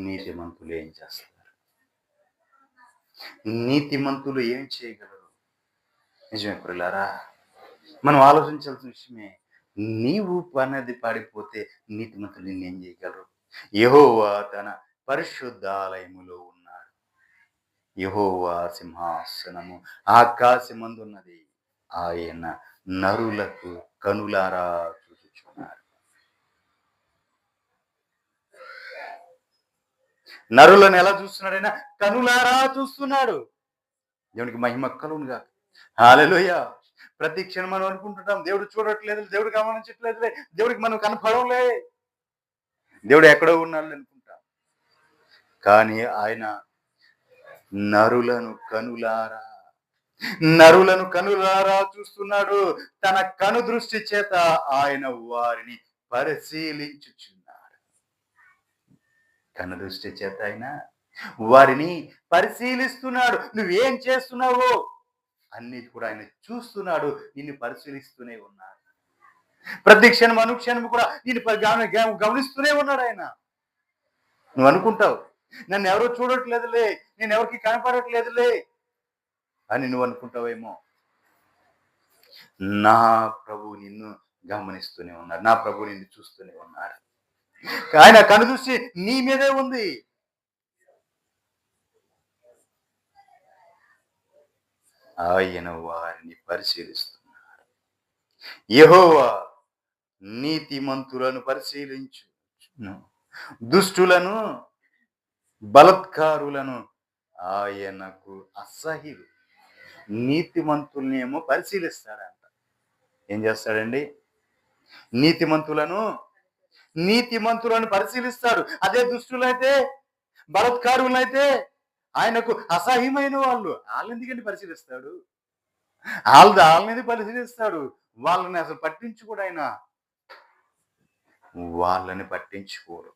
నీతిమంతులు ఏం చేస్తారు? నీతిమంతులు ఏం చేయగలరు? నిజమే ప్రియులారా, మనం ఆలోచించాల్సిన విషయమే. నీవు అనేది పాడిపోతే నీతిమంతులు నిన్నేం చేయగలరు? యెహోవా తన పరిశుద్ధాలయములో ఉన్నాడు. యెహోవా సింహాసనము ఆకాశమందున్నది. ఆయన నరులకు కనులారా చూచుచున్నాడు. నరులను ఎలా చూస్తున్నాడైనా కనులారా చూస్తున్నాడు. దేవునికి మహిమ కలుగునుగాక. హల్లెలూయా. ప్రతి క్షణం మనం అనుకుంటుంటాం దేవుడు చూడట్లేదు, దేవుడు గమనించట్లేదులే, దేవుడికి మనం కనపడంలే, దేవుడు ఎక్కడో ఉన్నాడు అనుకుంటాం. కానీ ఆయన నరులను కనులారా నరులను కనులారా చూస్తున్నాడు. తన కను దృష్టి చేత ఆయన వారిని పరిశీలించుచున్నాడు. కను దృష్టి చేత ఆయన వారిని పరిశీలిస్తున్నాడు. నువ్వేం చేస్తున్నావో అన్ని కూడా ఆయన చూస్తున్నాడు. నిన్ను పరిశీలిస్తూనే ఉన్నాడు. ప్రతి క్షణం అనుక్షణం కూడా నిన్ను గమనిస్తూనే ఉన్నాడు ఆయన. నువ్వు అనుకుంటావు నన్ను ఎవరో చూడట్లేదులే, నేను ఎవరికి కనపడట్లేదులే అని నువ్వు అనుకుంటావేమో. నా ప్రభు నిన్ను గమనిస్తూనే ఉన్నాడు. నా ప్రభు నిన్ను చూస్తూనే ఉన్నాడు. ఆయన కనుదృష్టి నీ మీదే ఉంది. ఆయన వారిని పరిశీలిస్తున్నాడు. యెహోవా నీతిమంతులను పరిశీలించును, దుష్టులను బలత్కారులను ఆయనకు అసహ్యులు. నీతిమంతుల్ని ఏమో పరిశీలిస్తాడంట. ఏం చేస్తాడండి? నీతిమంతులను పరిశీలిస్తాడు. అదే దుష్టులైతే, బలత్కారులైతే ఆయనకు అసహ్యమైన వాళ్ళని ఎందుకంటే పరిశీలిస్తాడు? వాళ్ళని పరిశీలిస్తాడు. వాళ్ళని అసలు పట్టించుకోడు ఆయన. వాళ్ళని పట్టించుకోడు.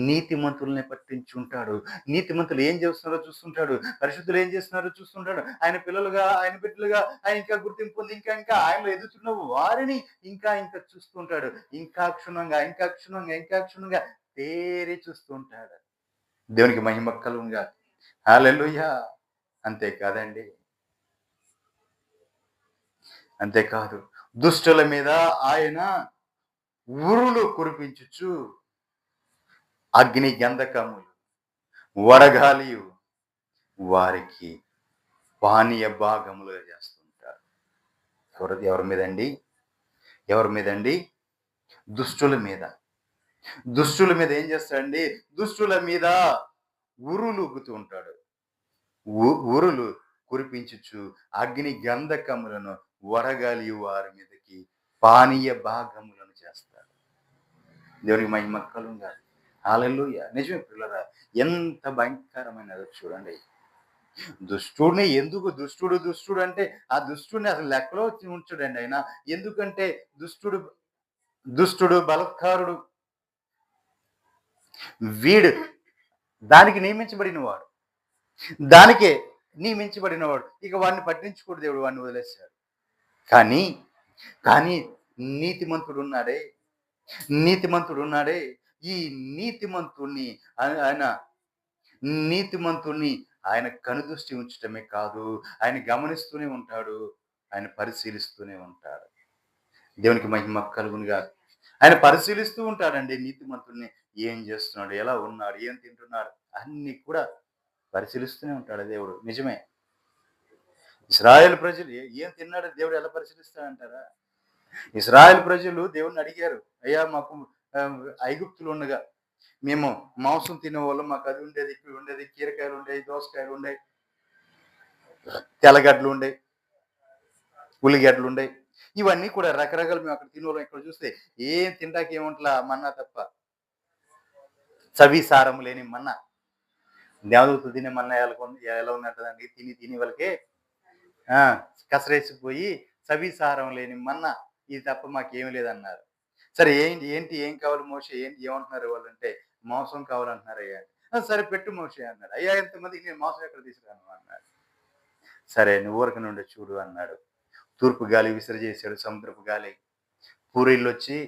నీతిమంతుల్ని పట్టించుంటాడు. నీతిమంతులు ఏం చేస్తున్నారో చూస్తుంటాడు. పరిశుద్ధులు ఏం చేస్తున్నారో చూస్తుంటాడు. ఆయన బిడ్డలుగా ఆయన ఇంకా గుర్తింపు పొంది ఇంకా ఆయనలో ఎదుగుతున్న వారిని ఇంకా చూస్తుంటాడు. ఇంకా క్షుణ్ణంగా తేరి చూస్తుంటాడు. దేవునికి మహిమ కలుగునుగా. హల్లెలూయా. అంతేకాదు దుష్టుల మీద ఆయన ఉరులు కురిపించుచు అగ్ని గంధకములు వడగాలియు వారికి పానీయ భాగములుగా చేస్తుంటారు. ఎవరి మీదండి? దుష్టుల మీద ఏం చేస్తాడండి? దుష్టుల మీద ఉరులుగుతూ ఉంటాడు. ఉరులు కురిపించుచు అగ్ని గంధకములను వడగాలి వారి మీదకి పానీయ భాగములను చేస్తాడు. దేవునికి మహిమ కలుగునుగా. హల్లెలూయా. నిజమే పిల్లరా, ఎంత భయంకరమైనదో చూడండి. దుష్టుడిని ఎందుకు దుష్టుడు అంటే ఆ దుష్టుడిని అసలు లెక్కలో ఉంచడండి ఆయన. ఎందుకంటే దుష్టుడు బలత్కారుడు, వీడు దానికే నియమించబడినవాడు. ఇక వాడిని పట్టించుకోడు దేవుడు, వాడిని వదిలేశాడు. కానీ నీతిమంతుడు ఉన్నాడే, ఈ నీతిమంతుణ్ణి ఆయన కనుదృష్టి ఉంచటమే కాదు, ఆయన గమనిస్తూనే ఉంటాడు, ఆయన పరిశీలిస్తూనే ఉంటాడు. దేవునికి మహిమ కలుగునుగా. ఆయన పరిశీలిస్తూ ఉంటాడండి నీతిమంతుణ్ణి. ఏం చేస్తున్నాడు, ఎలా ఉన్నాడు, ఏం తింటున్నాడు, అన్ని కూడా పరిశీలిస్తూనే ఉంటాడు దేవుడు. నిజమే. ఇశ్రాయేలు ప్రజలు ఏం తిన్నాడు దేవుడు ఎలా పరిశీలిస్తాడంటారా? ఇశ్రాయేలు ప్రజలు దేవుణ్ణి అడిగారు, అయ్యా మాకు ఐగుప్తులు ఉండగా మేము మాంసం తినేవాళ్ళం, మాకు అది ఉండేది, ఇక్కడ ఉండేది, కీరకాయలు ఉండేవి, దోసకాయలు ఉండేవి, తెల్లగడ్డలు ఉండేవి, ఉల్లిగడ్డలు ఉండేవి, ఇవన్నీ కూడా రకరకాలు మేము అక్కడ తినేవాళ్ళం. ఇక్కడ చూస్తే ఏం తింటాకి ఏముంటలా, మన్నా తప్ప, చవిసారం లేని మన్నా. దేవదూతలు తినే మన్నా ఎలా ఉన్నదండి? తిని వాళ్ళకి కసరేసిపోయి చవిసారం లేని మన్నా, ఇది తప్ప మాకేమి లేదన్నారు. సరే ఏం కావాలి మోషే, ఏమంటున్నారు వాళ్ళు అంటే, మాంసం కావాలంటున్నారు అయ్యా. సరే పెట్టు మోషే అన్నాడు. అయ్యా ఎంతమందికి నేను మాంసం ఎక్కడ తీసుకురాను అన్నాడు. సరే నువ్వు ఊరక నుండి చూడు అన్నాడు. తూర్పు గాలి విసిరజేశాడు, సముద్రపు గాలి, పూరీళ్ళు వచ్చి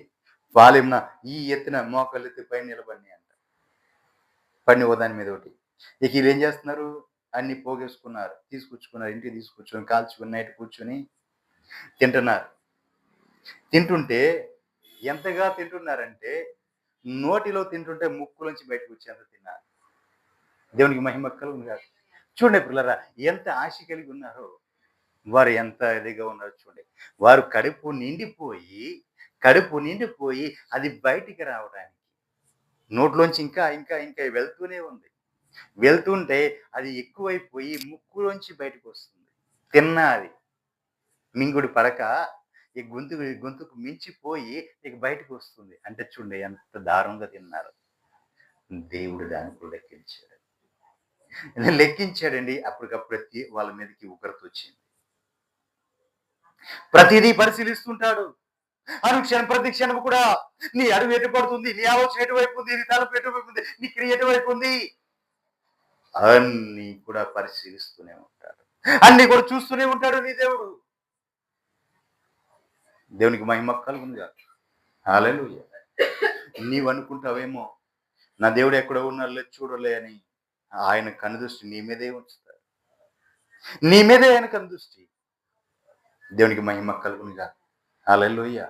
వాలిమ్న ఈ ఎత్తున మోకాళ్ళెత్తి పైన నిలబడి అంట. పడిన ఓ దాని మీద ఒకటి. ఇక వీళ్ళేం చేస్తున్నారు? అన్ని పోగేసుకున్నారు. తీసుకొచ్చుకున్నారు. ఇంటికి తీసుకొచ్చుకొని కాల్చుకొని నైట్ కూర్చొని తింటున్నారు. తింటుంటే ఎంతగా తింటున్నారంటే నోటిలో తింటుంటే ముక్కులోంచి బయటకొచ్చేంత తిన్నారు. దేవునికి మహిమ కలుగునుగాక. చూడండి పిల్లరా, ఎంత ఆశ కలిగి ఉన్నారో, వారు ఎంత ఇదిగా ఉన్నారో చూడండి. వారు కడుపు నిండిపోయి అది బయటికి రావడానికి నోట్లోంచి ఇంకా ఇంకా ఇంకా వెళ్తూనే ఉంది. వెళ్తుంటే అది ఎక్కువైపోయి ముక్కులోంచి బయటకొస్తుంది. తిన్నది. మింగుడు పడక ఈ గొంతుకు మించిపోయి ఇక బయటకొస్తుంది. అంటే చూడండి ఎంత దారుణంగా తిన్నారు. దేవుడు దాన్ని కూడా లెక్కించాడు. లెక్కించాడండి. అప్పటికప్పుడు వాళ్ళ మీదకి ఉగ్రతొచ్చింది. ప్రతిదీ పరిశీలిస్తుంటాడు. అనుక్షణం ప్రతి క్షణం కూడా నీ అడుగు ఎటు పడుతుంది, నీ ఆలోచన ఎటువైపు ఉంది, నీ తలపు ఎటువైపు ఉంది, నీ క్రియ ఎటువైపు ఉంది, అన్నీ కూడా పరిశీలిస్తూనే ఉంటాడు. అన్ని కూడా చూస్తూనే ఉంటాడు నీ దేవుడు. దేవునికి మహిమ కలుగునుగాక. హల్లెలూయా. నీవు అనుకుంటావేమో నా దేవుడు ఎక్కడో ఉన్నాడులే చూడలే అని. ఆయన కనుదృష్టి నీ మీదే ఉంచుతాడు. నీ మీదే ఆయన కనుదృష్టి. దేవునికి మహిమ కలుగునుగాక. హల్లెలూయా.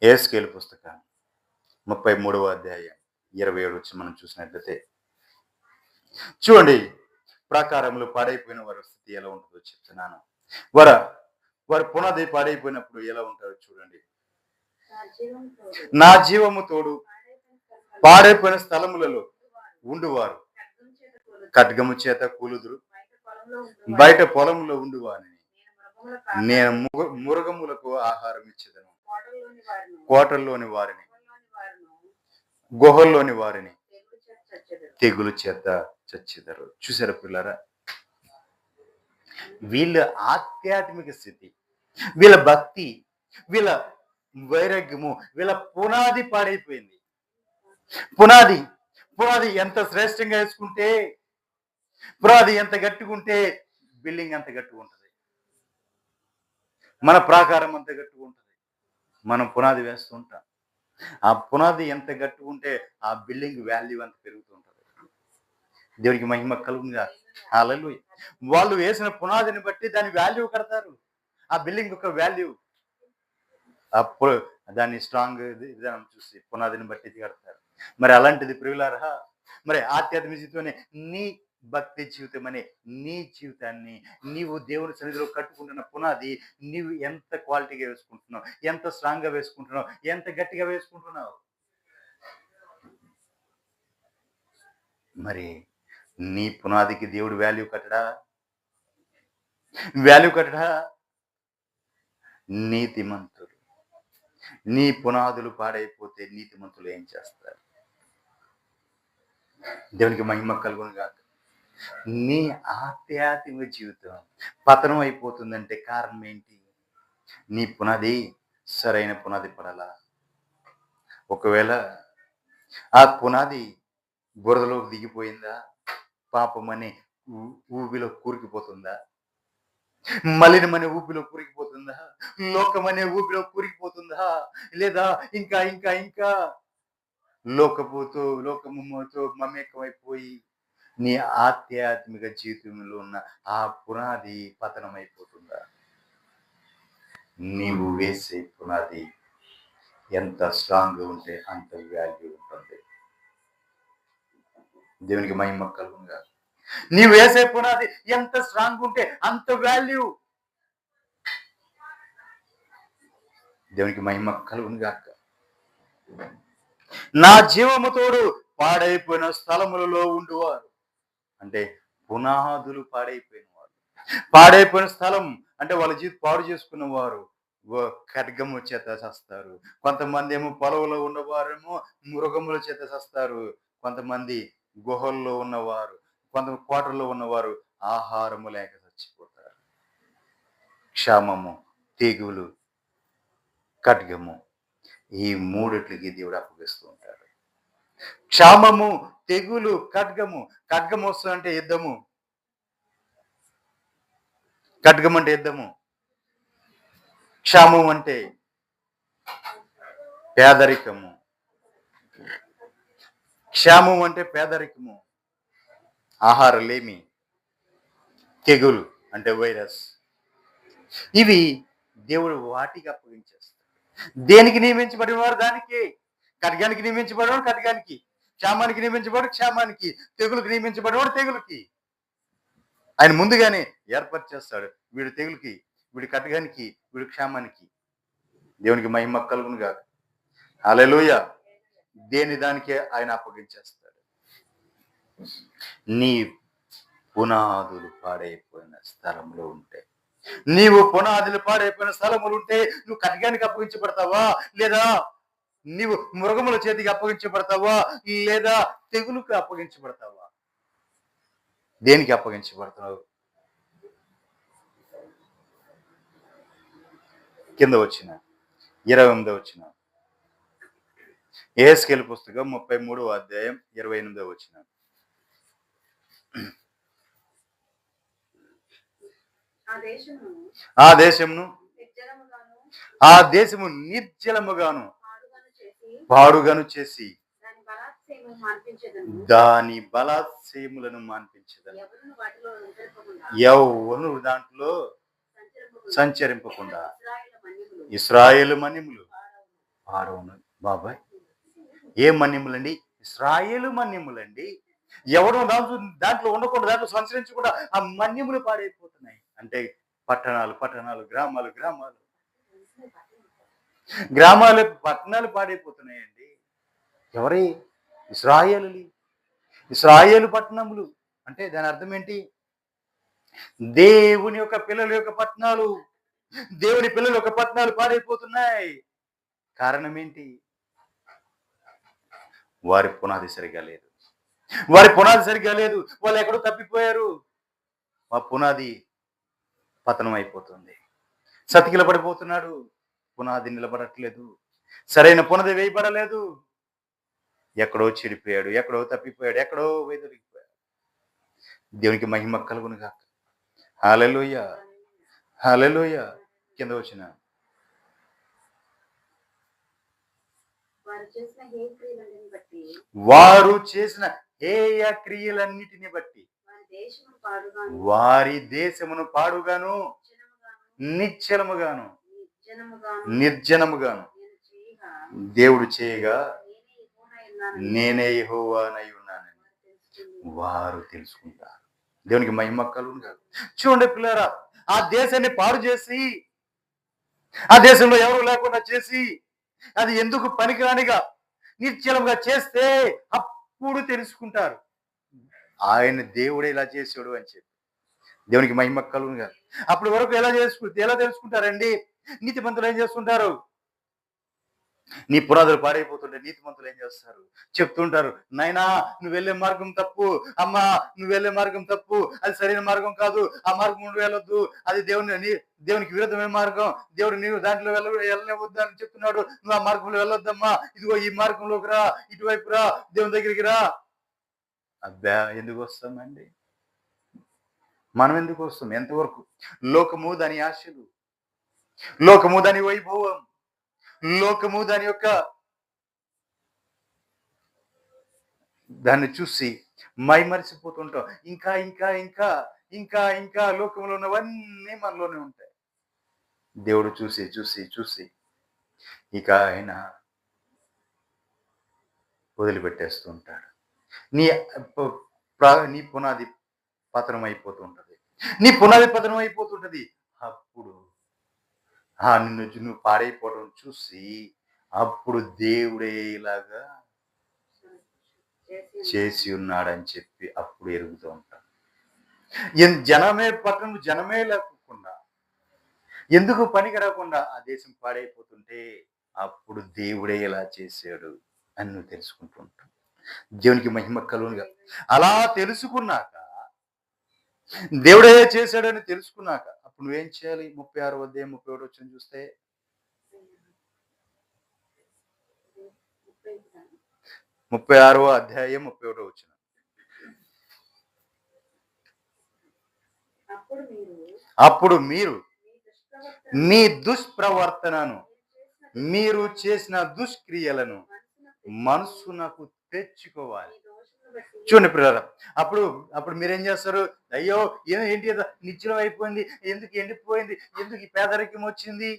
యెహెజ్కేలు పుస్తకం 33వ అధ్యాయం 27 వచ్చి మనం చూసినట్లయితే చూడండి, ప్రాకారములు పాడైపోయిన వారి స్థితి ఎలా ఉంటుందో చెప్తున్నాను. వారి పునాది పాడైపోయినప్పుడు ఎలా ఉంటారో చూడండి. నా జీవము తోడు పాడైపోయిన స్థలములలో ఉండువారు ఖడ్గము చేత కూలుదురు, బయట పొలంలో ఉండువాని నేను మురగములకు ఆహారం ఇచ్చేదను, కోటల్లోని వారిని గుహల్లోని వారిని తెగులు చేత చచ్చెదరు. చూసారా పిల్లరా, వీళ్ళ ఆధ్యాత్మిక స్థితి, వీళ్ళ భక్తి, వీళ్ళ వైరాగ్యము, వీళ్ళ పునాది పాడైపోయింది. పునాది ఎంత శ్రేష్టంగా వేసుకుంటే, పునాది ఎంత గట్టిగుంటే బిల్డింగ్ అంత గట్టిగా ఉంటుంది. మన ప్రాకారం అంత గట్టిగా ఉంటుంది. మనం పునాది వేస్తూ ఉంటాం. ఆ పునాది ఎంత గట్టిగా ఉంటే ఆ బిల్డింగ్ వాల్యూ అంత పెరుగుతూ ఉంటుంది. దేవునికి మహిమ కలుగునుగా. హల్లెలూయా. వాళ్ళు వేసిన పునాదిని బట్టి దాని వాల్యూ కడతారు. ఆ బిల్డింగ్ యొక్క వాల్యూ అప్పుడు దాన్ని స్ట్రాంగ్ విధానం చూసి పునాదిని బట్టి కడతారు. మరి అలాంటిది ప్రియులారా, మరి ఆధ్యాత్మిక జీవితంలోనే నీ భక్తి జీవితం అనే నీ జీవితాన్ని నీవు దేవుని సన్నిధిలో కట్టుకుంటున్న పునాది నీవు ఎంత క్వాలిటీగా వేసుకుంటున్నావు, ఎంత స్ట్రాంగ్ గా వేసుకుంటున్నావు, ఎంత గట్టిగా వేసుకుంటున్నావు. మరి నీ పునాదికి దేవుడు వాల్యూ కట్టడా? నీతిమంతులు, నీ పునాదులు పాడైపోతే నీతిమంతులు ఏం చేస్తారు? దేవునికి మహిమ కలుగునుగాక. నీ ఆధ్యాత్మిక జీవితం పతనం అయిపోతుందంటే కారణం ఏంటి? నీ పునాది సరైన పునాది పడాలా. ఒకవేళ ఆ పునాది బురదలోకి దిగిపోయిందా, పాపమని ఊబిలో కూరుకుపోతుందా, మలినమనే ఊపిలో కూరికిపోతుందా, లోకమనే ఊపిలో కూరికిపోతుందా, లేదా ఇంకా ఇంకా ఇంకా లోకముతో మమేకమైపోయి నీ ఆధ్యాత్మిక జీవితంలో ఉన్న ఆ పునాది పతనమైపోతుందా? నీవు వేసే పునాది ఎంత స్ట్రాంగ్ ఉంటే అంత వాల్యూ ఉంటుంది. దేవునికి మహిమ కలుగునుగాక. నీవు వేసే పునాది ఎంత స్ట్రాంగ్ ఉంటే అంత వాల్యూ. దేవునికి మహిమ కలుగునుగాక. నా జీవము తోడు పాడైపోయిన స్థలములలో ఉండువారు అంటే పునాదులు పాడైపోయిన స్థలం అంటే వాళ్ళ జీవితం పాడు చేసుకున్న వారు ఖడ్గము చేత చస్తారు. కొంతమంది ఏమో పొలంలో ఉన్నవారేమో మృగముల చేత చస్తారు. కొంతమంది గుహల్లో ఉన్నవారు, కోటల్లో ఉన్నవారు ఆహారము లేక చచ్చిపోతారు. క్షామము, తెగులు, ఖడ్గము, ఈ మూడిట్లకి దేవుడు అప్పగిస్తూ ఉంటాడు. క్షామము, తెగులు, ఖడ్గము. ఖడ్గము వస్తుందంటే యుద్ధము. ఖడ్గం అంటే యుద్ధము. క్షామం అంటే పేదరికము. క్షామం అంటే పేదరికము, ఆహారలేమి, తెగులు అంటే వైరస్. ఇవి దేవుడు వాటికి అప్పగించేస్తాడు. దేనికి నియమించబడిన వారు దానికి, ఖడ్గానికి నియమించబడినవాడు ఖడ్గానికి, క్షామానికి నియమించబడి క్షామానికి, తెగులుకి నియమించబడినవాడు తెగులుకి. ఆయన ముందుగానే ఏర్పాటు చేస్తాడు. వీడు తెగులుకి, వీడి ఖడ్గానికి, వీడి క్షామానికి. దేవునికి మహిమ కలుగును గాక. హల్లెలూయా. దేని దానికే ఆయన అప్పగించేస్తాడు. నీ పునాదులు పాడైపోయిన స్థలంలో ఉంటే, నీవు పునాదులు పాడైపోయిన స్థలములు ఉంటే నువ్వు ఖడ్గానికి అప్పగించబడతావా, లేదా నీవు మృగముల చేతికి అప్పగించబడతావా, లేదా తెగులుకు అప్పగించబడతావా? దేనికి అప్పగించబడుతున్నావు? కింద వచ్చిన 28వ వచనం, యెహెజ్కేలు పుస్తకం 33వ అధ్యాయం 28వ వచనం. ఆ దేశమును నిర్జలముగాను పాడుగాను చేసి దాని బలాత్సయములను మాన్పించదను. ఎవరు దాంట్లో సంచరింపకుండా ఇశ్రాయేలు మన్యములు పాడవును. బాబాయ్, ఏ మన్యములండి? ఇశ్రాయేలు మన్యములండి. ఎవరు దాంట్లో ఉండకుండా, దాంట్లో సంచరించకుండా ఆ మన్యములు పాడైపోతున్నాయి. అంటే పట్టణాలు పట్టణాలు, గ్రామాలు గ్రామాలు, గ్రామాలు పట్టణాలు పాడైపోతున్నాయండి. ఎవరి? ఇశ్రాయేలులి. ఇశ్రాయేలు పట్టణములు అంటే దాని అర్థం ఏంటి? దేవుని యొక్క పిల్లల యొక్క పట్టణాలు, దేవుని పిల్లల యొక్క పట్టణాలు పాడైపోతున్నాయి. కారణం ఏంటి? వారి పునాది సరిగా లేదు. వారి పునాది సరిగా లేదు. వాళ్ళు ఎక్కడో తప్పిపోయారు. ఆ పునాది పతనం అయిపోతుంది. సతికిల పడిపోతున్నాడు. పునాది నిలబడట్లేదు. సరైన పునాది వేయబడలేదు. ఎక్కడో చెడిపోయాడు, ఎక్కడో తప్పిపోయాడు, ఎక్కడో వైదొలిగిపోయాడు. దేవునికి మహిమ కలుగును గాక. హల్లెలూయా, హల్లెలూయా. కింద వచ్చిన వారు చేసిన హేయ క్రియలన్నిటిని బట్టి వారి దేశమును పాడుగాను నిశ్చలముగాను నిర్జనముగాను దేవుడు చేయగా నేనే యెహోవానై ఉన్నానని వారు తెలుసుకుంటారు. దేవునికి మహిమ కలుగును గాక. చూడండి పిల్లరా, ఆ దేశాన్ని పాడు చేసి, ఆ దేశంలో ఎవరు లేకుండా చేసి, అది ఎందుకు పనికిరానిగా నిశ్చలంగా చేస్తే అప్పుడు తెలుసుకుంటారు ఆయన దేవుడే ఇలా చేసాడు అని చెప్పి. దేవునికి మహిమ కలుగును గాక. అప్పటి వరకు ఎలా తెలుసుకుంటారండి? నీతిమంతులు ఏం చేస్తుంటారు? నీ పునాదులు పాడైపోతుంటే నీతిమంతులు ఏం చేస్తారు? చెప్తుంటారు, నాయనా నువ్వు వెళ్ళే మార్గం తప్పు, అమ్మా నువ్వు వెళ్ళే మార్గం తప్పు, అది సరైన మార్గం కాదు, ఆ మార్గం నువ్వు వెళ్ళొద్దు, అది దేవునికి విరుద్ధమైన మార్గం, దేవుడు నీవు దాంట్లో వెళ్ళవద్దు అని చెప్తున్నాడు, నువ్వు ఆ మార్గంలో వెళ్ళొద్దమ్మా, ఇదిగో ఈ మార్గంలోకి రా, ఇటువైపు రా, దేవుని దగ్గరికి రా. అబ్బా, ఎందుకు వస్తామండి? మనం ఎందుకు వస్తాం? ఎంతవరకు? లోకము దాని ఆశలు, లోకము దాని వైభవం, లోకము దాని యొక్క దాన్ని చూసి మైమరిసిపోతుంటాం. ఇంకా ఇంకా ఇంకా ఇంకా ఇంకా లోకంలో ఉన్నవన్నీ మనలోనే ఉంటాయి. దేవుడు చూసి చూసి చూసి ఇక ఆయన వదిలిపెట్టేస్తూ ఉంటాడు. నీ పునాది పతనం అయిపోతుంటది. నీ పునాది పతనం అయిపోతుంటది. అప్పుడు నువ్వు పాడైపోవడం చూసి అప్పుడు దేవుడే ఇలాగా చేసి ఉన్నాడని చెప్పి అప్పుడు ఎరుగుతూ ఉంటాం. జనమే లేకుండా, ఎందుకు పనికి రాకుండా ఆ దేశం పాడైపోతుంటే అప్పుడు దేవుడే ఇలా చేశాడు అని నువ్వు తెలుసుకుంటూ ఉంటావు. దేవునికి మహిమ కలుగునుగా. అలా తెలుసుకున్నాక, దేవుడే చేశాడని తెలుసుకున్నాక అప్పుడు నువ్వేం చేయాలి? 36వ అధ్యాయం 31వ వచనం చూస్తే, 36వ అధ్యాయం 31వ వచనం. అప్పుడు మీరు మీ దుష్ప్రవర్తనను, మీరు చేసిన దుష్క్రియలను మనస్సునకు తెచ్చుకోవాలి. చూడండి పిల్లరా, అప్పుడు అప్పుడు మీరేం చేస్తారు? అయ్యో! ఏంటి ఇది నిశ్చలం అయిపోయింది, ఎందుకు ఎండిపోయింది, ఎందుకు ఈ పేదరికం వచ్చింది,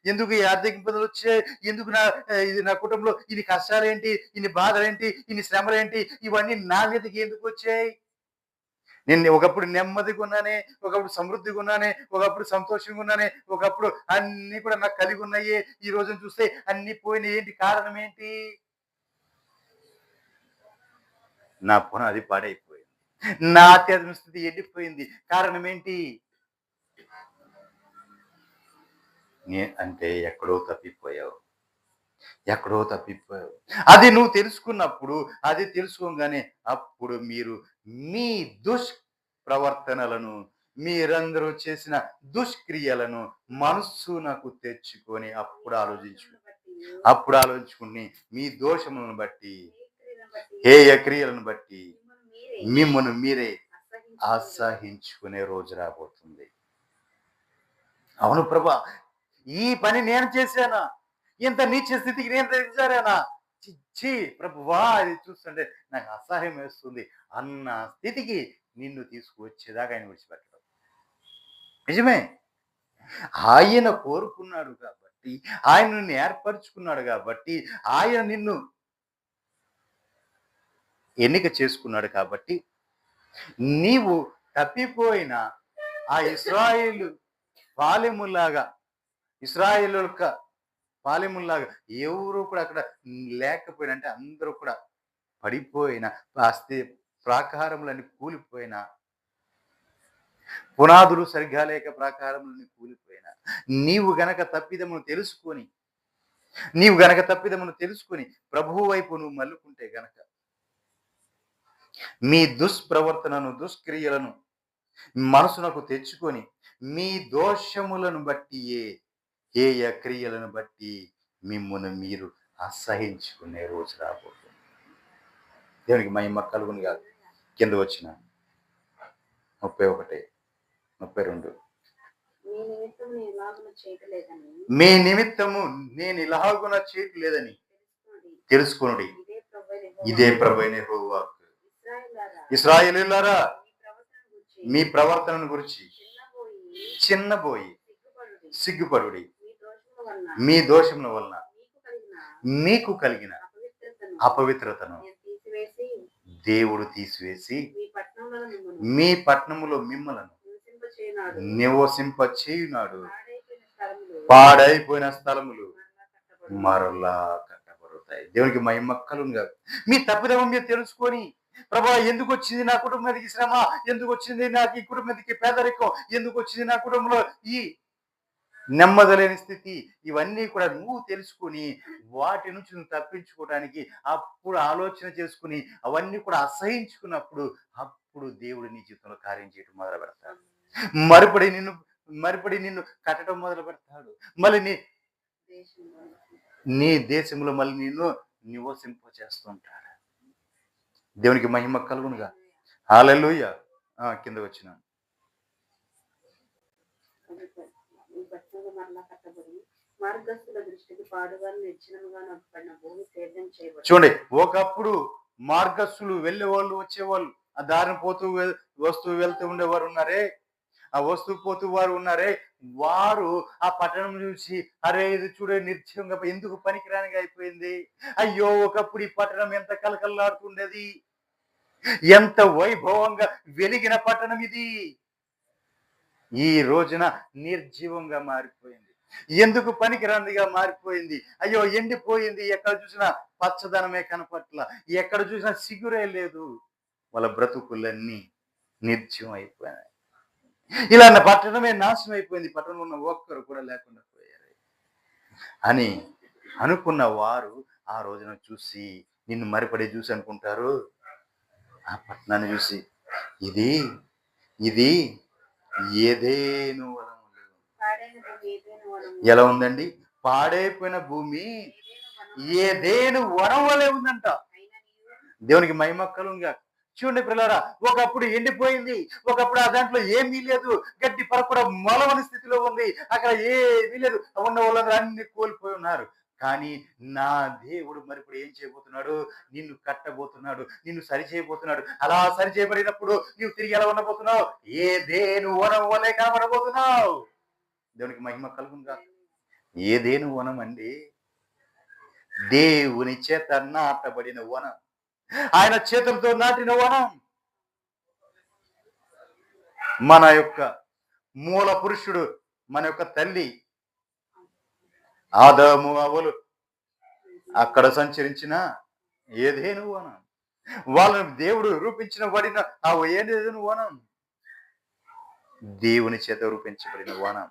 ఎందుకు ఈ ఆర్థిక ఇబ్బందులు వచ్చాయి, ఎందుకు ఇది నా కుటుంబంలో ఇన్ని కష్టాలేంటి, ఇన్ని బాధలేంటి, ఇన్ని శ్రమలేంటి, ఇవన్నీ నా మీదకి ఎందుకు వచ్చాయి? నేను ఒకప్పుడు నెమ్మదిగా ఉన్నానే, ఒకప్పుడు సమృద్ధిగా ఉన్నానే, ఒకప్పుడు సంతోషంగా ఉన్నానే, ఒకప్పుడు అన్నీ కూడా నాకు కలిగి ఉన్నాయి. ఈ రోజున చూస్తే అన్నీ పోయినాయి. ఏంటి కారణం ఏంటి? నా పునాది పాడైపోయింది. నా ఆధ్యాత్మిక స్థితి ఎండిపోయింది. కారణం ఏంటి? అంటే ఎక్కడో తప్పిపోయావు. ఎక్కడో తప్పిపోయావు. అది నువ్వు తెలుసుకున్నప్పుడు, అది తెలుసుకోగానే అప్పుడు మీరు మీ దుష్ప్రవర్తనలను, మీరందరూ చేసిన దుష్క్రియలను మనస్సునకు తెచ్చుకొని అప్పుడు ఆలోచించుకుని మీ దోషములను బట్టి, హేయ క్రియలను బట్టి మిమ్మును మీరే అసహించుకునే రోజు రాబోతుంది. అవును ప్రభా, ఈ పని నేను చేశానా? ఇంత నీచ స్థితికి నేను దిగజారానా? ఛీ! ప్రభువా, ఇది చూస్తుంటే నాకు అసహ్యం వేస్తుంది అన్న స్థితికి నిన్ను తీసుకువచ్చేదాకా ఆయన విడిచిపెట్టడం. నిజమే. ఆయన కోరుకున్నాడు కాబట్టి, ఆయన నిన్ను ఏర్పరచుకున్నాడు కాబట్టి, ఆయన నిన్ను ఎన్నిక చేసుకున్నాడు కాబట్టి, నీవు తప్పిపోయిన ఆ ఇశ్రాయేలుల పాలెముల్లాగా ఎవరు కూడా అక్కడ లేకపోయినా, అంటే అందరూ కూడా పడిపోయిన, ప్రాకారములన్నీ కూలిపోయిన, పునాదులు సరిగ్గా లేక ప్రాకారములన్నీ కూలిపోయిన, నీవు గనక తప్పిదమును తెలుసుకొని ప్రభువు వైపు నువ్వు మల్లుకుంటే గనక మీ దుష్ప్రవర్తనను, దుష్క్రియలను మనసునకు తెచ్చుకొని మీ దోషములను బట్టి, హేయ క్రియలను బట్టి మిమ్మును మీరు అసహించుకునే రోజు రాబోతుంది. దేవునికి మహిమ కలుగును గాక. కింద వచ్చిన 31, 32. మీ నిమిత్తము నేను ఇలాగున చేయట్లేదని తెలుసుకొనుడి. ఇదే ప్రభువైన యెహోవా వాక్కు. ఇశ్రాయేలీయులారా, మీ ప్రవర్తనను గురించి చిన్నబోయి సిగ్గుపడుడి. మీ దోషముల వలన మీకు కలిగిన అపవిత్రతను దేవుడు తీసివేసి మీ పట్టణములో మిమ్మలను నివసింపచేయునాడు. పాడైపోయిన స్థలములు మరలా కట్టబడతాయి. దేవునికి మహిమ కలుగును గాక. మీ తప్పిదము మీరు తెలుసుకొని, ప్రభా, ఎందుకు వచ్చింది నా కుటుంబం మీదకి శ్రమ, ఎందుకు వచ్చింది నాకు ఈ కుటుంబం మీదకి పేదరికం, ఎందుకు వచ్చింది నా కుటుంబంలో ఈ నెమ్మదలేని స్థితి, ఇవన్నీ కూడా నువ్వు తెలుసుకుని వాటి నుంచి నువ్వు తప్పించుకోవడానికి అప్పుడు ఆలోచన చేసుకుని అవన్నీ కూడా అసహించుకున్నప్పుడు అప్పుడు దేవుడు నీ జీవితంలో కార్యం చేయడం మొదలు పెడతాడు. మరిపడి నిన్ను కట్టడం మొదలు పెడతాడు. మళ్ళీ నీ దేశంలో మళ్ళీ నిన్ను నివసింప చేస్తుంటాడు. దేవునికి మహిమ కలుగునుగా. హల్లెలూయా. కింద వచ్చిన చూడండి, ఒకప్పుడు మార్గస్థులు వెళ్ళేవాళ్ళు, వచ్చేవాళ్ళు, ఆ దారిని పోతూ వెళ్తూ ఉండేవారు ఉన్నారే, ఆ వస్తూ పోతూ వారు ఉన్నారే, వారు ఆ పట్టణం చూసి, అరే ఇది చూడే నిర్జీవంగా ఎందుకు పనికిరానిగా అయిపోయింది, అయ్యో ఒకప్పుడు ఈ పట్టణం ఎంత కలకల్లాడుతుండేది, ఎంత వైభవంగా వెలిగిన పట్టణం ఇది, ఈ రోజున నిర్జీవంగా మారిపోయింది, ఎందుకు పనికిరాందిగా మారిపోయింది, అయ్యో ఎండిపోయింది, ఎక్కడ చూసినా పచ్చదనమే కనపట్ల, ఎక్కడ చూసినా సిగురే లేదు, వాళ్ళ బ్రతుకులన్నీ నిర్జీవం అయిపోయినాయి. ఇలా పట్టణమే నాశనం అయిపోయింది, పట్టణంలో ఉన్న ఒక్కరు కూడా లేకుండా పోయారు అని అనుకున్న వారు ఆ రోజున చూసి, నిన్ను మరిపడి చూసి అనుకుంటారు, ఆ పట్టణాన్ని చూసి, ఇది ఇది ఏదేను వనములు. ఎలా ఉందండి? పాడైపోయిన భూమి ఏదేను వనం వలె ఉందంట. దేవునికి మహిమ కలుగునుగా. చూడండి పిల్లరా, ఒకప్పుడు ఎండిపోయింది, ఒకప్పుడు ఆ దాంట్లో ఏమీ లేదు, గడ్డి పరపడ మొలవని స్థితిలో ఉంది, అక్కడ ఏమీ లేదు, ఉన్న వాళ్ళందరూ అన్ని కోల్పోయి ఉన్నారు. కానీ నా దేవుడు మరి ఇప్పుడు ఏం చేయబోతున్నాడు? నిన్ను కట్టబోతున్నాడు. నిన్ను సరి చేయబోతున్నాడు. అలా సరి చేయబడినప్పుడు నీవు తిరిగి ఎలా ఉండబోతున్నావు? ఏదెను వనం వలె కనబడబోతున్నావు. దేవునికి మహిమ కలుగును గాక. ఏదెను వనం అండి. దేవుని చేత నాటబడిన వనం. ఆయన చేతులతో నాటిన వనం. మన యొక్క మూల పురుషుడు, మన యొక్క తల్లి ఆదాము అవ్వలు అక్కడ సంచరించిన ఏదేను వనం. వాళ్ళని దేవుడు రూపించిన పడిన ఆ ఏదేను వనం దేవుని చేత రూపించబడిన వనం.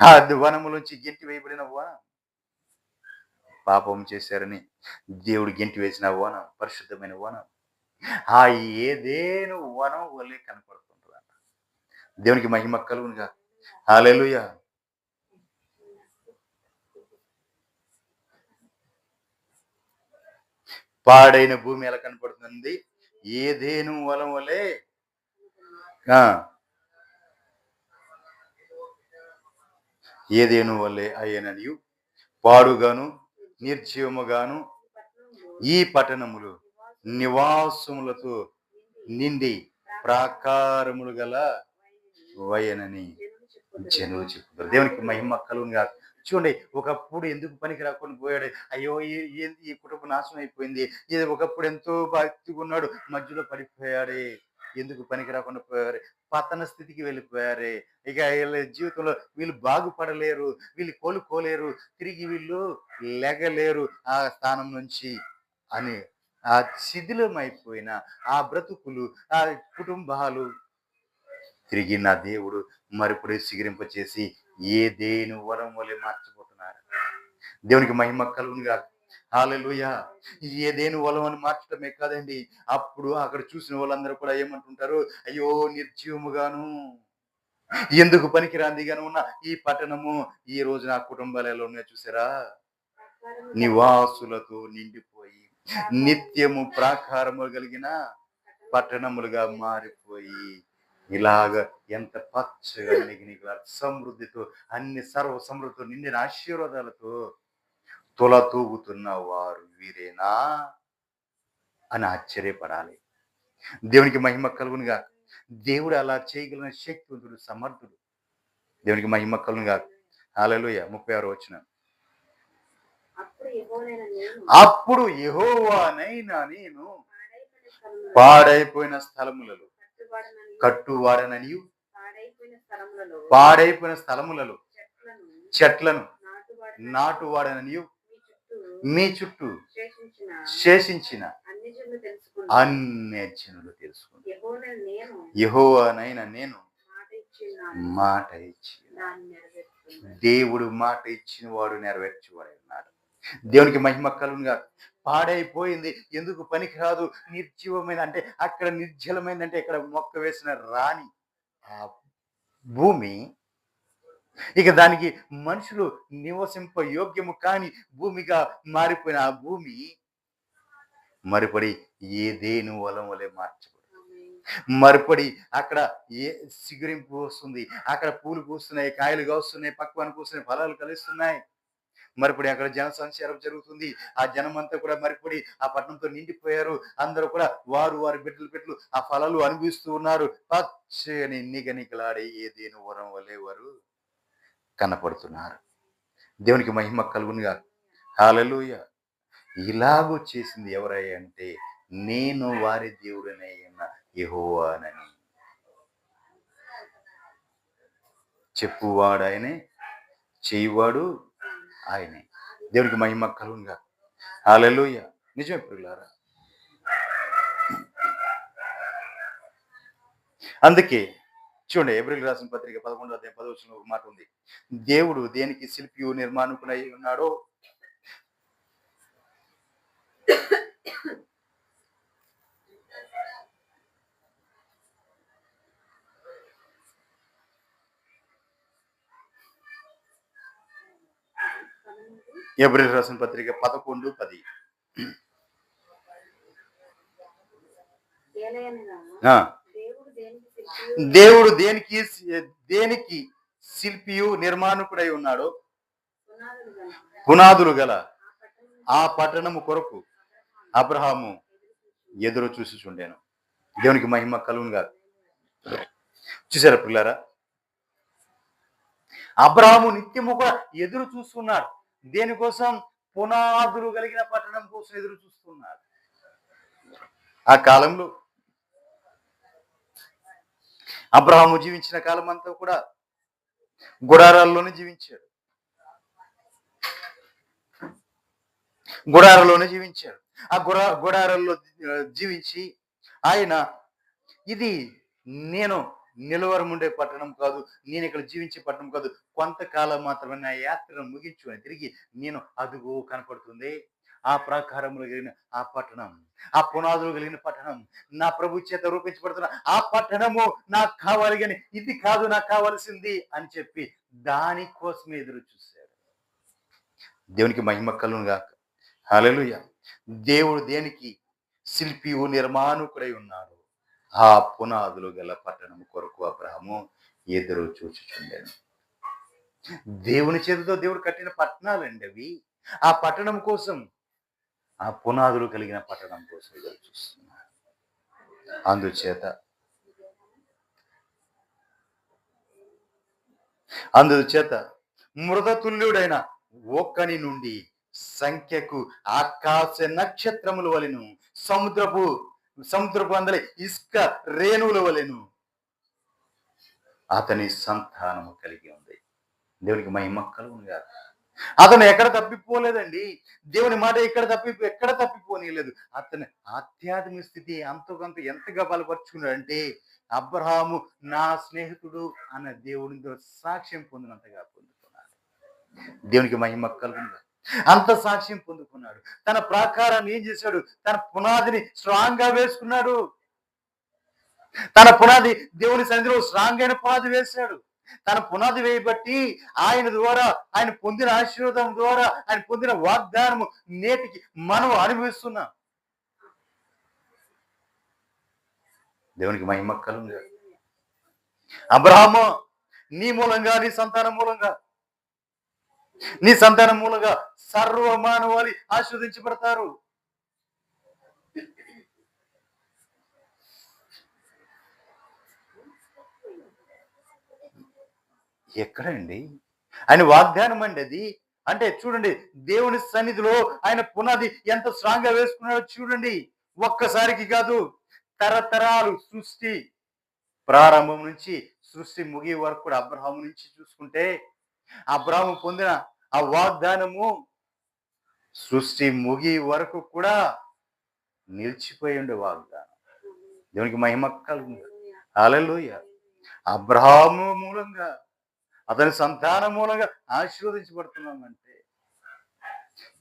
ఆ వనములోంచి గెంటి వేయబడిన వనం. పాపం చేశారని దేవుడు గెంటి వేసిన వనం, పరిశుద్ధమైన వనం. ఆ ఏదేను వనం వల్లే కనపడుతుంటారు. దేవునికి మహిమ కలుగునుగా. హల్లెలూయా. పాడైన భూమి ఎలా కనపడుతుంది? ఏదేను వనం వలె ఏదేను వలె అయ్యననియు పాడుగాను నిర్జీవముగాను ఈ పట్టణములు నివాసములతో నిండి ప్రాకారములు గల వయనని జనులు చెప్తారు. దేవునికి మహిమ కలుగునుగా. చూడండి, ఒకప్పుడు ఎందుకు పనికి రాకుండా పోయాడు? అయ్యో ఏంది ఈ కుటుంబం నాశనం అయిపోయింది. ఇది ఒకప్పుడు ఎంతో భక్తిగా ఉన్నాడు, మధ్యలో పడిపోయాడే. ఎందుకు పనికి రాకుండా పోయారు? పతన స్థితికి వెళ్ళిపోయారే. ఇక వీళ్ళ జీవితంలో వీళ్ళు బాగుపడలేరు, వీళ్ళు కోలుకోలేరు, తిరిగి వీళ్ళు లెగలేరు ఆ స్థానం నుంచి అని ఆ శిథిలమైపోయిన ఆ బ్రతుకులు, ఆ కుటుంబాలు తిరిగి నా దేవుడు మరిప్పుడు సిగిరింపచేసి ఏదేను వరం వలె మార్చబోతున్నారు. దేవునికి మహిమ కలుగునుగా. హల్లెలూయా. ఏదేను వరం అని మార్చడమే కాదండి, అప్పుడు అక్కడ చూసిన వాళ్ళందరూ కూడా ఏమంటుంటారు? అయ్యో నిర్జీవముగాను ఎందుకు పనికిరాందిగాను ఉన్న ఈ పట్టణము ఈ రోజు నా కుటుంబాలు ఎలా ఉన్నాయో చూసారా? నివాసులతో నిండిపోయి నిత్యము ప్రాకారము కలిగిన పట్టణములుగా మారిపోయి ఇలాగ ఎంత పచ్చగా నిగినిగా సమృద్ధితో అన్ని సర్వ సమృద్ధితో నిండిన ఆశీర్వాదాలతో తుల తూగుతున్న వారు వీరేనా అని ఆశ్చర్యపడాలి. దేవునికి మహిమ కలుగునుగా. దేవుడు అలా చేయగలిగిన శక్తివంతుడు, సమర్థుడు. దేవునికి మహిమ కలుగునుగా. హల్లెలూయా. 36వ వచనం. అప్పుడు యెహోవానైన నేను పాడైపోయిన స్థలములలో కట్టువాడననియు పాడైపోయిన స్థలములలో చెట్లను నాటువాడననియు మీ చుట్టూ శేషించిన అన్ని జనులు తెలుసుకుని యెహోవానైన నేను మాట ఇచ్చి దేవుడు మాట ఇచ్చిన వాడు నెరవేర్చేవాడు ఉన్నాడు. దేవునికి మహిమ కలుగునుగా. పాడైపోయింది, ఎందుకు పనికి రాదు, నిర్జీవమైన అంటే అక్కడ నిర్జలమైందంటే ఇక్కడ మొక్క వేసిన రాని ఆ భూమి, ఇక దానికి మనుషులు నివసింప యోగ్యము కాని భూమిగా మారిపోయిన ఆ భూమి మరిపడి ఏదేను వలం వలె మార్చబడి మరిపడి అక్కడ ఏ సిగురింపు వస్తుంది, అక్కడ పూలు పూస్తున్నాయి, కాయలు కాస్తున్నాయి, పక్వానికి వస్తున్నాయి, ఫలాలు కలిస్తున్నాయి. మరిపడి అక్కడ జన సంచారం జరుగుతుంది. ఆ జనం అంతా కూడా మరిపడి ఆ పట్టణంతో నిండిపోయారు. అందరూ కూడా వారు వారి బిడ్డలు ఆ ఫలాలు అనుభవిస్తూ ఉన్నారు. పచ్చని నిగనికలాడే ఏదేను వరం వలె వారు కనపడుతున్నారు. దేవునికి మహిమ కలుగునుగా. హల్లెలూయా. ఇలాగూ చేసింది ఎవరయ్యా అంటే నేను వారి దేవుడనై ఉన్న యెహోవానని చెప్పువాడు ఆయనే, చేయువాడు ఆయనే. దేవునికి మహిమ కలుగునుగా. హల్లెలూయా. నిజమే ప్రియులారా. అందుకే చూడండి, హెబ్రీయులకు రాసిన పత్రిక 11వ అధ్యాయం 10వ వచనంలో ఒక మాట ఉంది. దేవుడు దేనికి శిల్పియు నిర్మాణకుడై ఉన్నాడో హెబ్రీయులకు రాసిన పత్రిక 11:10. దేవుడు దేనికి శిల్పియు నిర్మాణకుడై ఉన్నాడో పునాదులు గల ఆ పట్టణము కొరకు అబ్రహాము ఎదురు చూసుచుండెను. దేవునికి మహిమ కలుగును గాక. చూసారా పిల్లారా, అబ్రహాము నిత్యము కూడా ఎదురు చూస్తున్నాడు. దేనికోసం? పునాదులు కలిగిన పట్టణం కోసం ఎదురు చూస్తున్నాడు. ఆ కాలంలో అబ్రహాము జీవించిన కాలం అంతా కూడా గుడారాల్లోనే జీవించాడు. గుడారాల్లోనే జీవించాడు. ఆ గుడారాల్లో జీవించి ఆయన, ఇది నేను నిలవరం ఉండే పట్టణం కాదు, నేను ఇక్కడ జీవించే పట్టణం కాదు, కొంతకాలం మాత్రమే నా యాత్రను ముగించుకొని తిరిగి నేను అదుగో కనపడుతుంది ఆ ప్రాకారములు కలిగిన ఆ పట్టణం, ఆ పునాదులు కలిగిన పట్టణం, నా ప్రభు చేత రూపించబడుతున్న ఆ పట్టణము నాకు కావాలి, కానీ ఇది కాదు నాకు కావాల్సింది అని చెప్పి దానికోసమే ఎదురు చూశాడు. దేవునికి మహిమ కలుగును గాక. హల్లెలూయా. దేవుడు దేనికి శిల్పియు నిర్మాణకుడై ఉన్నాడు. ఆ పునాదులు గల పట్టణం కొరకు అబ్రహాము ఎదురు చూచుచుండెను. దేవుని చేతితో దేవుడు కట్టిన పట్టణాలండి అవి. ఆ పట్టణం కోసం, ఆ పునాదులు కలిగిన పట్టణం కోసం ఎదురు చూస్తున్నాడు. అందుచేత మృతతుల్యుడైన ఒక్కని నుండి సంఖ్యకు ఆకాశ నక్షత్రముల వలెను, సముద్రపు అందరి ఇసుక రేణువుల వలెను అతని సంతానము కలిగి ఉంది. దేవునికి మహిమ కలుగును గాక. అతను ఎక్కడ తప్పిపోలేదండి. దేవుని మాట ఎక్కడ తప్పిపోనీయలేదు. అతని ఆధ్యాత్మిక స్థితి అంతో కొంత ఎంతగా బలపరుచుకున్నాడంటే, అబ్రహాము నా స్నేహితుడు అన్న దేవునితో సాక్ష్యం పొందినంతగా పొందుకున్నాడు. దేవునికి మహిమ కలుగును గాక. అంత సాక్ష్యం పొందుకున్నాడు. తన ప్రాకారాన్ని ఏం చేశాడు? తన పునాదిని స్ట్రాంగ్ గా వేసుకున్నాడు. తన పునాది దేవుని సన్నిధిలో స్ట్రాంగ్ అయిన పునాది వేశాడు. తన పునాది వేయబట్టి ఆయన ద్వారా, ఆయన పొందిన ఆశీర్వాదం ద్వారా, ఆయన పొందిన వాగ్దానము నేటికి మనం అనుభవిస్తున్నాం. దేవునికి మహిమ కలుగును గాక. అబ్రహాము, నీ మూలంగా, నీ సంతానం మూలంగా సర్వ మానవాళి ఆశీర్వదించబడతారు. ఎక్కడండి ఆయన వాగ్దానం అండి అది? అంటే చూడండి, దేవుని సన్నిధిలో ఆయన పునాది ఎంత స్ట్రాంగ్ గా వేసుకున్నాడో చూడండి. ఒక్కసారికి కాదు, తరతరాలు, సృష్టి ప్రారంభం నుంచి సృష్టి ముగి వరకు కూడా అబ్రహాము నుంచి చూసుకుంటే, అబ్రహాము పొందిన ఆ వాగ్దానము సృష్టి ముగి వరకు కూడా నిలిచిపోయి ఉండే వాగ్దానం. దేవునికి మహిమ కలుగును. హల్లెలూయా. అబ్రహాము మూలంగా, అతని సంతానం మూలంగా ఆశీర్వదించబడుతున్నామంటే,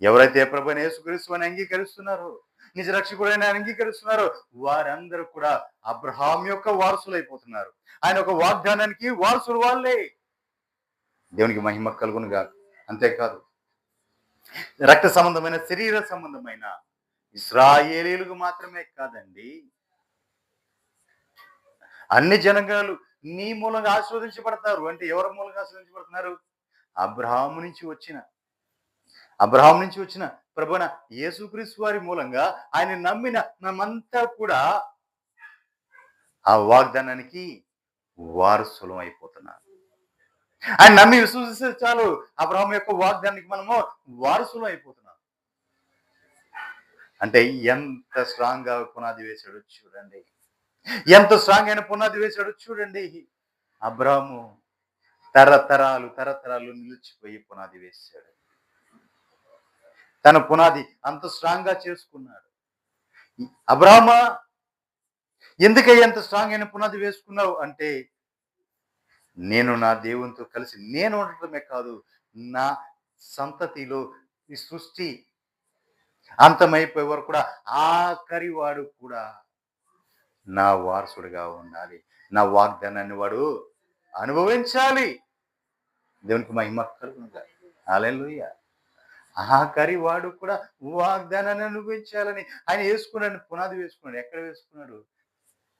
ఎవరైతే ప్రభువైన యేసుక్రీస్తు అని అంగీకరిస్తున్నారో, నిజ రక్షకుడైన అంగీకరిస్తున్నారో, వారందరూ కూడా అబ్రహాం యొక్క వారసులు అయిపోతున్నారు. ఆయన ఒక వాగ్దానానికి వారసులు వాళ్ళే. దేవునికి మహిమ కలుగును గాక. అంతేకాదు, రక్త సంబంధమైన, శరీర సంబంధమైన ఇశ్రాయేలీయులకు మాత్రమే కాదండి, అన్ని జనాంగాలు నీ మూలంగా ఆశీర్వదించబడతారు. అంటే ఎవరి మూలంగా ఆశీర్వదించబడుతున్నారు? అబ్రహాము నుంచి వచ్చిన ప్రభువైన యేసుక్రీస్తు వారి మూలంగా ఆయన నమ్మిన మనమంతా కూడా ఆ వాగ్దానానికి వారసులం అయిపోతున్నారు. ఆయన నమ్మి విశ్వసిస్తే చాలు, అబ్రహాము యొక్క వాగ్దానానికి మనము వారసులం అయిపోతున్నాం. అంటే ఎంత స్ట్రాంగ్ గా పునాది వేశాడు చూడండి. ఎంత స్ట్రాంగ్ అయిన పునాది వేశాడు చూడండి. అబ్రహాము తరతరాలు నిలిచిపోయి పునాది వేశాడు. తన పునాది అంత స్ట్రాంగ్ గా చేసుకున్నాడు. అబ్రహామా, ఎందుకయ్యా ఎంత స్ట్రాంగ్ అయిన పునాది వేసుకున్నావు అంటే, నేను నా దేవునితో కలిసి నేను ఉండటమే కాదు, నా సంతతిలో ఈ సృష్టి అంతమైపోయే వరకు కూడా ఆఖరి వాడు కూడా నా వారసుడిగా ఉండాలి, నా వాగ్దానాన్ని వాడు అనుభవించాలి. దేవునికి మహిమ కలుగును గాక. హల్లెలూయా. ఆఖరి వాడు కూడా వాగ్దానాన్ని అనుభవించాలని ఆయన వేసుకున్నాడు, పునాది వేసుకున్నాడు. ఎక్కడ వేసుకున్నాడు?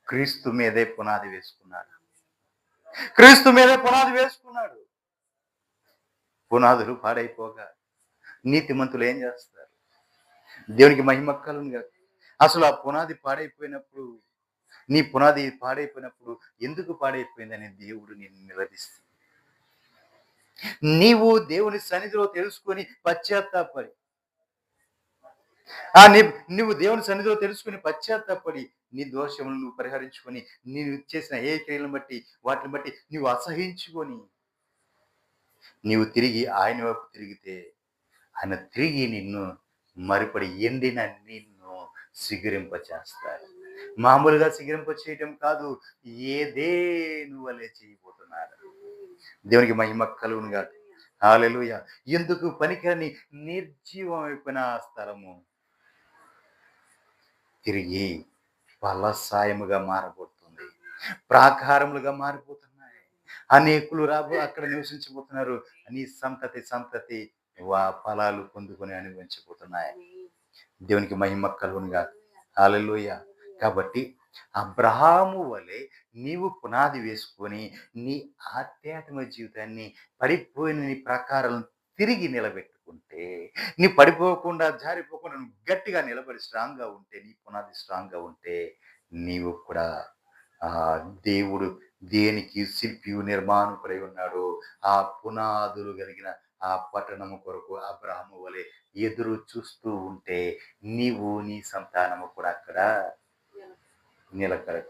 క్రీస్తు మీదే పునాది వేసుకున్నాడు. క్రీస్తు మీదే పునాది వేసుకున్నాడు. పునాదులు పాడైపోగా నీతిమంతులు ఏం చేస్తారు? దేవునికి మహిమ కలుగును గాక. అసలు ఆ పునాది పాడైపోయినప్పుడు, నీ పునాది పాడైపోయినప్పుడు ఎందుకు పాడైపోయిందని దేవుడు నిన్ను నిలదీస్తాడు. నీవు దేవుని సన్నిధిలో తెలుసుకొని పశ్చాత్తాపడి, ఆ నీ నువ్వు దేవుని సన్నిధిలో తెలుసుకొని పశ్చాత్తాపడి, నీ దోషములను నువ్వు పరిహరించుకొని, నీవు చేసిన ఏ క్రియలను బట్టి, వాటిని బట్టి నువ్వు అసహించుకొని, నీవు తిరిగి ఆయన వైపు తిరిగితే, ఆయన తిరిగి నిన్ను మరుపడి ఎండిన నిన్ను సిగురింపచేస్తాడు. మామూలుగా సిగురింప చేయటం కాదు, ఏదేను వలె చేయబోతున్నాడు. దేవునికి మహిమ కలుగును గాక. హల్లెలూయా. ఎందుకు పనికిరాని నిర్జీవం అయిపోయిన ఆ స్థలము తిరిగి ఫలసాయముగా మారబోతుంది. ప్రాకారములుగా మారిపోతున్నాయి. అనేకులు అక్కడ నివసించబోతున్నారు. నీ సంతతి ఫలాలు పొందుకొని అనుభవించబోతున్నాయి. దేవునికి మహిమ కలుగును గాక. హల్లెలూయా. కాబట్టి అబ్రహాము వలె నీవు పునాది వేసుకొని నీ ఆధ్యాత్మిక జీవితాన్ని పడిపోయిన నీ ప్రకారాలను తిరిగి నిలబెట్టుకుంటే, నీ పడిపోకుండా జారిపోకుండా నువ్వు గట్టిగా నిలబడి స్ట్రాంగ్గా ఉంటే, నీ పునాది స్ట్రాంగ్గా ఉంటే, నీవు కూడా ఆ దేవుడు దేనికి శిల్పియు నిర్మాణకుడై ఉన్నాడు, ఆ పునాదులు కలిగిన ఆ పట్టణము కొరకు అబ్రహాము వలె ఎదురు చూస్తూ ఉంటే, నీవు నీ సంతానము కూడా అక్కడ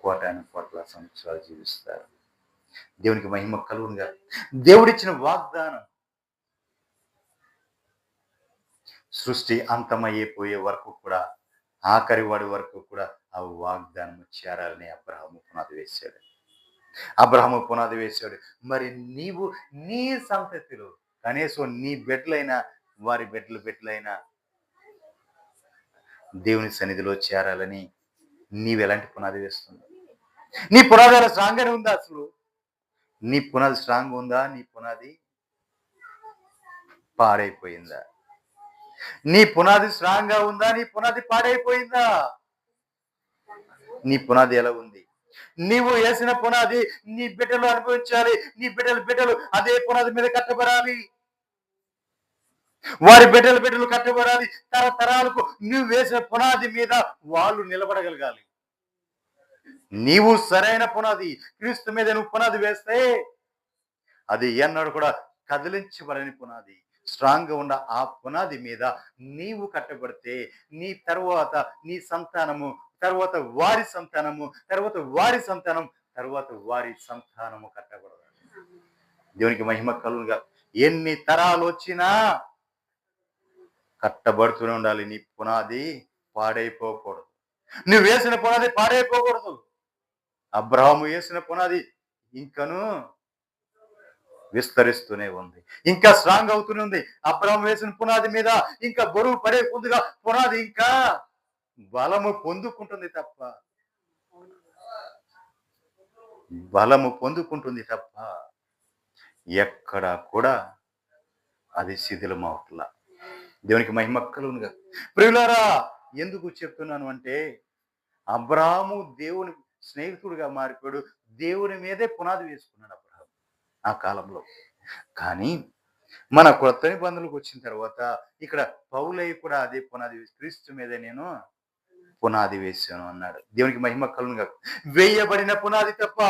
కోటాను కోట్ల సంవత్సరాలు జీవిస్తారు. దేవునికి మహిమ కలుగునుగా. దేవుడిచ్చిన వాగ్దానం సృష్టి అంతమయ్యేపోయే వరకు కూడా, ఆఖరి వాడి వరకు కూడా ఆ వాగ్దానం చేరాలని అబ్రహాము పునాది వేశాడు. మరి నీవు నీ సంతతిలో కనీసం నీ బిడ్డలైనా, వారి బిడ్డలైనా దేవుని సన్నిధిలో చేరాలని నీవెలాంటి పునాది వేస్తున్నావు? నీ పునాది అలా స్ట్రాంగ్గానే ఉందా? అసలు నీ పునాది స్ట్రాంగ్ ఉందా? నీ పునాది పాడైపోయిందా? నీ పునాది స్ట్రాంగ్ గా ఉందా? నీ పునాది పాడైపోయిందా? నీ పునాది ఎలా ఉంది? నీవు వేసిన పునాది నీ బిడ్డలు అనుభవించాలి. నీ బిడ్డలు అదే పునాది మీద కట్టబడాలి. వారి బిడ్డలు కట్టబడాలి. తరతరాలకు నువ్వు వేసిన పునాది మీద వాళ్ళు నిలబడగలగాలి. నీవు సరైన పునాది, క్రీస్తు మీద నువ్వు పునాది వేస్తే అది ఎన్నడూ కూడా కదిలించబడని పునాది. స్ట్రాంగ్ గా ఉన్న ఆ పునాది మీద నీవు కట్టబడితే, నీ తర్వాత నీ సంతానము, తర్వాత వారి సంతానము, తర్వాత వారి సంతానం, తర్వాత వారి సంతానము కట్టబడాలి. దేవునికి మహిమ కలుగునుగా. ఎన్ని తరాలు వచ్చినా కట్టబడుతూనే ఉండాలి. నీ పునాది పాడైపోకూడదు. నువ్వు వేసిన పునాది పాడైపోకూడదు. అబ్రహాము వేసిన పునాది ఇంకను విస్తరిస్తూనే ఉంది, ఇంకా స్ట్రాంగ్ అవుతూనే ఉంది. అబ్రహాము వేసిన పునాది మీద ఇంకా బరువు పడే కొద్దిగా పునాది ఇంకా బలము పొందుకుంటుంది తప్ప ఎక్కడ కూడా అది శిథిలమవుట్లా. దేవునికి మహిమ కలుగునుగా. ప్రియులారా, ఎందుకు చెప్తున్నాను అంటే, అబ్రహాము దేవుని స్నేహితుడిగా మారిపోయాడు. దేవుని మీదే పునాది వేసుకున్నాడు అబ్రహాము ఆ కాలంలో. కానీ మన కొత్త నిబంధనలకు వచ్చిన తర్వాత ఇక్కడ పౌలయ్య కూడా అదే పునాది వేసి, క్రీస్తు మీదే నేను పునాది వేశాను అన్నాడు. దేవునికి మహిమ కలుగునుగా. వేయబడిన పునాది తప్ప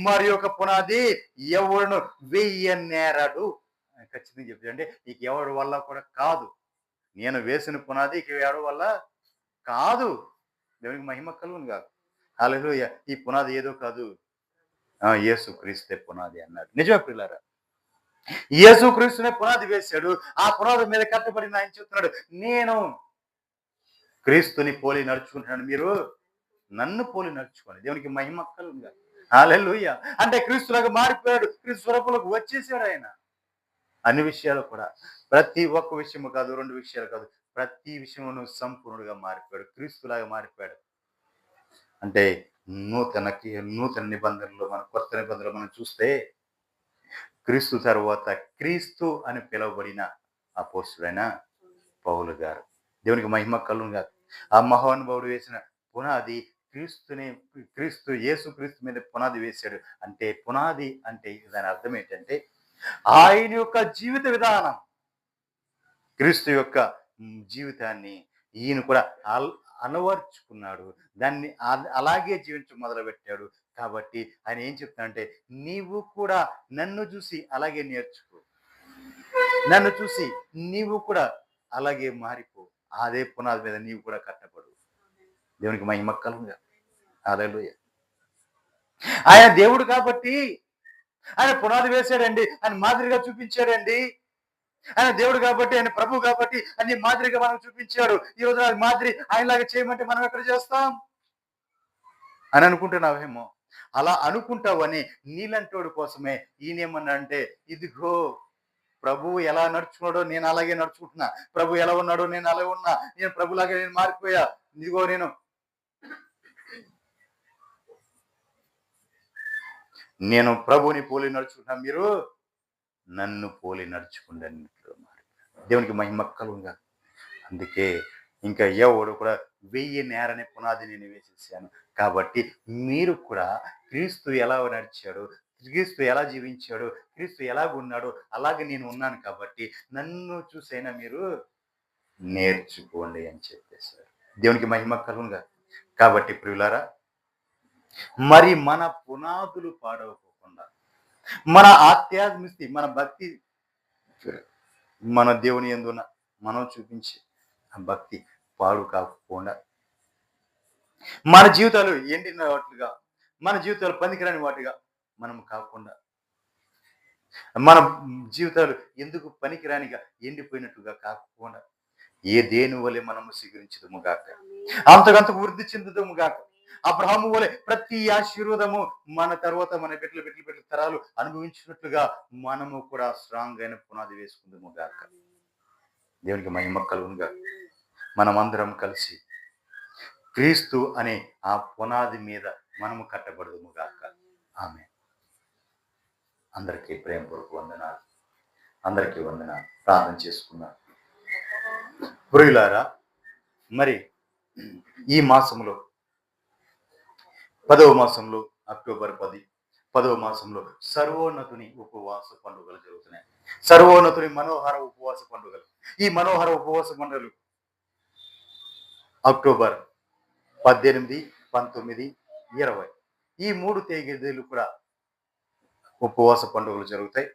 మరి ఒక పునాది ఎవడును వేయనేరడు. ఖచ్చితంగా చెప్తాడు. అంటే ఇక ఎవరి వల్ల కూడా కాదు. నేను వేసిన పునాది ఇక ఎవరి వల్ల కాదు. దేవునికి మహిమ కలుగునుగా. హల్లెలూయా. ఈ పునాది ఏదో కాదు, యేసు క్రీస్తే పునాది అన్నాడు. నిజమే ప్రియులారా, యేసు క్రీస్తునే పునాది వేశాడు. ఆ పునాది మీద కట్టబడిన ఆయన చెప్తున్నాడు, నేను క్రీస్తుని పోలి నడుచుకుంటున్నాను, మీరు నన్ను పోలి నడుచుకోండి. దేవునికి మహిమ కలుగునుగా. హల్లెలూయా. అంటే క్రీస్తులాగా మారిపోయాడు, క్రీస్తు స్వరూపంలోకి వచ్చేసాడు ఆయన. అన్ని విషయాలు కూడా, ప్రతి ఒక్క విషయము కాదు, 2 విషయాలు కాదు, ప్రతి విషయంలో సంపూర్ణుడుగా మారిపోయాడు, క్రీస్తులాగా మారిపోయాడు. అంటే నూతన నిబంధనలో, మన కొత్త నిబంధనలో మనం చూస్తే, క్రీస్తు తర్వాత క్రీస్తు అని పిలువబడిన అపోస్తుడైన పౌలు గారు. దేవునికి మహిమ కలుగునుగా. ఆ మహానుభావుడు వేసిన పునాది యేసు క్రీస్తు మీద పునాది వేశాడు. అంటే పునాది అంటే దాని అర్థం ఏంటంటే, ఆయన యొక్క జీవిత విధానం, క్రీస్తు యొక్క జీవితాన్ని ఈయన కూడా అల్ అలవర్చుకున్నాడు. దాన్ని అలాగే జీవించడం మొదలుపెట్టాడు. కాబట్టి ఆయన ఏం చెప్తాడంటే, నీవు కూడా నన్ను చూసి అలాగే నేర్చుకో. నన్ను చూసి నీవు కూడా అలాగే మారిపో. అదే పునాది మీద నీవు కూడా కట్టబడు. దేవునికి మహిమ కలుగునుగాక. హల్లెలూయా. ఆయన దేవుడు కాబట్టి ఆయన పునాది వేశాడండి. ఆయన మాదిరిగా చూపించాడండి. ఆయన దేవుడు కాబట్టి, ఆయన ప్రభువు కాబట్టి అన్ని మాదిరిగా మనం చూపించాడు. ఈ రోజు అది మాదిరి ఆయనలాగా చేయమంటే మనం ఎక్కడ చేస్తాం అని అనుకుంటున్నావేమో. అలా అనుకుంటావని నీలంటోడు కోసమే ఈయనేమన్నా అంటే, ఇదిగో ప్రభువు ఎలా నడుచుకున్నాడో నేను అలాగే నడుచుకుంటున్నా. ప్రభు ఎలా ఉన్నాడో నేను అలాగే ఉన్నా. నేను ప్రభులాగా నేను మారిపోయా. ఇదిగో నేను ప్రభువుని పోలి నడుచుకుంటున్నా. మీరు నన్ను పోలి నడుచుకుంటే దేవునికి మహిమ కలుగునుగాక. అందుకే ఇంకా ఎవడు కూడా 1000 నేరని పునాది నేను వేసేసాను. కాబట్టి మీరు కూడా క్రీస్తు ఎలా నడిచాడు, క్రీస్తు ఎలా జీవించాడు, క్రీస్తు ఎలాగున్నాడో అలాగే నేను ఉన్నాను కాబట్టి నన్ను చూసైనా మీరు నేర్చుకోండి అని చెప్పేశారు. దేవునికి మహిమ కలుగునుగాక. కాబట్టి ప్రియులారా, మరి మన పునాదులు పాడవకోకుండా, మన ఆధ్యాత్మిక మన భక్తి మన దేవుని యందున మనం చూపించే ఆ భక్తి పాడు కాకుండా, మన జీవితాలు ఎండిన వాటిగా, మన జీవితాలు పనికిరాని వాటిగా మనం కాకుండా, మన జీవితాలు ఎందుకు పనికిరానిగా ఎండిపోయినట్టుగా కాకుండా, ఏ దేని వలె మనము స్వీకరించదము గాక, అంతకంతకు వృద్ధి చెందుదము గాక. అబ్రహాము వలె ప్రతి ఆశీర్వాదము మన తర్వాత మన బిడ్డల తరాలు అనుభవించినట్లుగా మనము కూడా స్ట్రాంగ్ అయిన పునాది వేసుకుందాము గాక. దేవునికి మహిమ కలుగునుగా. మనమందరం కలిసి క్రీస్తు అనే ఆ పునాది మీద మనము కట్టబడదుము గాక. ఆమేన్. అందరికీ ప్రేమపూర్వక వందనాలు. అందరికీ వందనాలు. ప్రార్థన చేసుకున్నాను. ప్రియులారా, మరి ఈ మాసంలో 10వ మాసంలో అక్టోబర్ 10వ మాసంలో సర్వోన్నతుని ఉపవాస పండుగలు జరుగుతున్నాయి. సర్వోన్నతుని మనోహర ఉపవాస పండుగలు. ఈ మనోహర ఉపవాస పండుగలు అక్టోబర్ 18, 19, 20 ఈ 3 తేదీలు కూడా ఉపవాస పండుగలు జరుగుతాయి.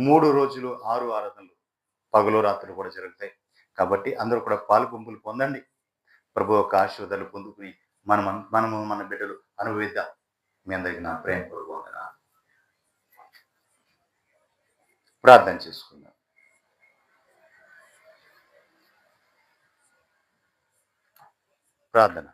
3 రోజులు 6 ఆరాధనలు పగలు రాత్రులు కూడా జరుగుతాయి. కాబట్టి అందరూ కూడా పాలుపంపులు పొందండి. ప్రభు యొక్క ఆశీర్వాదాలు పొందుకుని మనము మన బిడ్డలు అనుభవిద్దాం. మీ అందరికీ నా ప్రేమపూర్వక వందనాలు. ప్రార్థన చేసుకుందాం. ప్రార్థన.